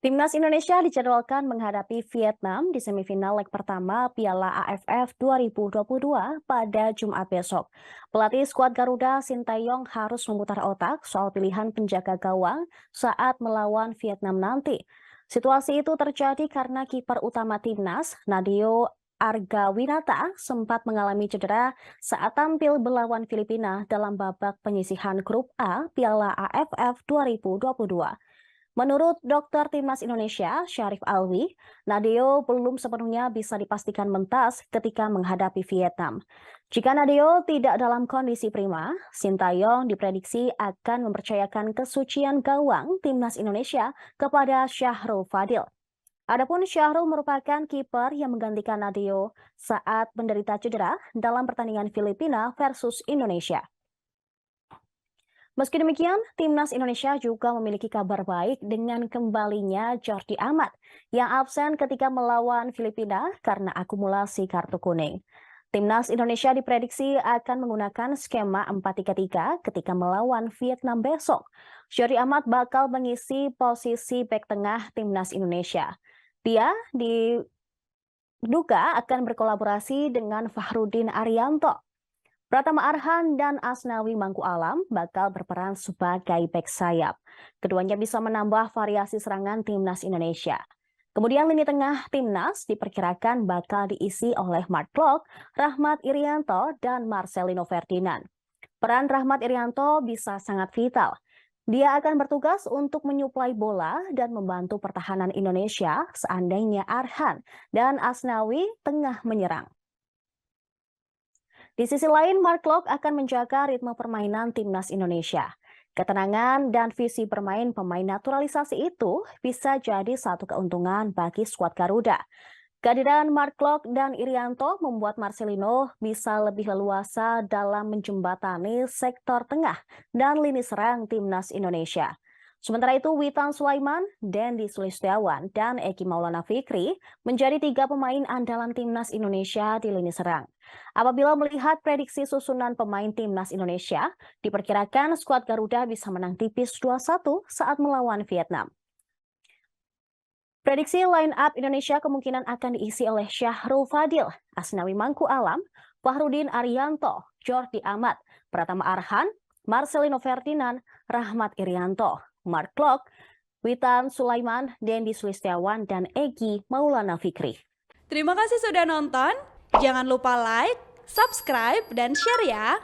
Timnas Indonesia dijadwalkan menghadapi Vietnam di semifinal leg pertama Piala AFF 2022 pada Jumat besok. Pelatih skuad Garuda Sintayong harus memutar otak soal pilihan penjaga gawang saat melawan Vietnam nanti. Situasi itu terjadi karena kiper utama timnas, Nadeo Argawinata, sempat mengalami cedera saat tampil melawan Filipina dalam babak penyisihan grup A Piala AFF 2022. Menurut dokter Timnas Indonesia, Syarif Alwi, Nadeo belum sepenuhnya bisa dipastikan mentas ketika menghadapi Vietnam. Jika Nadeo tidak dalam kondisi prima, Sintayong diprediksi akan mempercayakan kesucian gawang Timnas Indonesia kepada Syahrul Fadil. Adapun Syahrul merupakan kiper yang menggantikan Nadeo saat menderita cedera dalam pertandingan Filipina versus Indonesia. Meski demikian, Timnas Indonesia juga memiliki kabar baik dengan kembalinya Jordi Amat yang absen ketika melawan Filipina karena akumulasi kartu kuning. Timnas Indonesia diprediksi akan menggunakan skema 4-3-3 ketika melawan Vietnam besok. Jordi Amat bakal mengisi posisi bek tengah Timnas Indonesia. Dia diduga akan berkolaborasi dengan Fahrudin Arianto. Pratama Arhan dan Asnawi Mangku Alam bakal berperan sebagai bek sayap. Keduanya bisa menambah variasi serangan Timnas Indonesia. Kemudian lini tengah Timnas diperkirakan bakal diisi oleh Mark Klok, Rahmat Irianto, dan Marcelino Ferdinand. Peran Rahmat Irianto bisa sangat vital. Dia akan bertugas untuk menyuplai bola dan membantu pertahanan Indonesia seandainya Arhan dan Asnawi tengah menyerang. Di sisi lain, Mark Klok akan menjaga ritme permainan Timnas Indonesia. Ketenangan dan visi bermain pemain naturalisasi itu bisa jadi satu keuntungan bagi skuad Garuda. Kehadiran Mark Klok dan Irianto membuat Marcelino bisa lebih leluasa dalam menjembatani sektor tengah dan lini serang Timnas Indonesia. Sementara itu, Witan Sulaiman, Dendi Sulistiawan, dan Eki Maulana Fikri menjadi 3 pemain andalan Timnas Indonesia di lini serang. Apabila melihat prediksi susunan pemain Timnas Indonesia, diperkirakan skuad Garuda bisa menang tipis 2-1 saat melawan Vietnam. Prediksi line up Indonesia kemungkinan akan diisi oleh Syahrul Fadil, Asnawi Mangku Alam, Fahrudin Arianto, Jordi Amat, Pratama Arhan, Marcelino Ferdinand, Rahmat Irianto, Mark Klok, Witan Sulaiman, Dendi Sulistiawan, dan Egi Maulana Fikri. Terima kasih sudah nonton. Jangan lupa like, subscribe, dan share ya.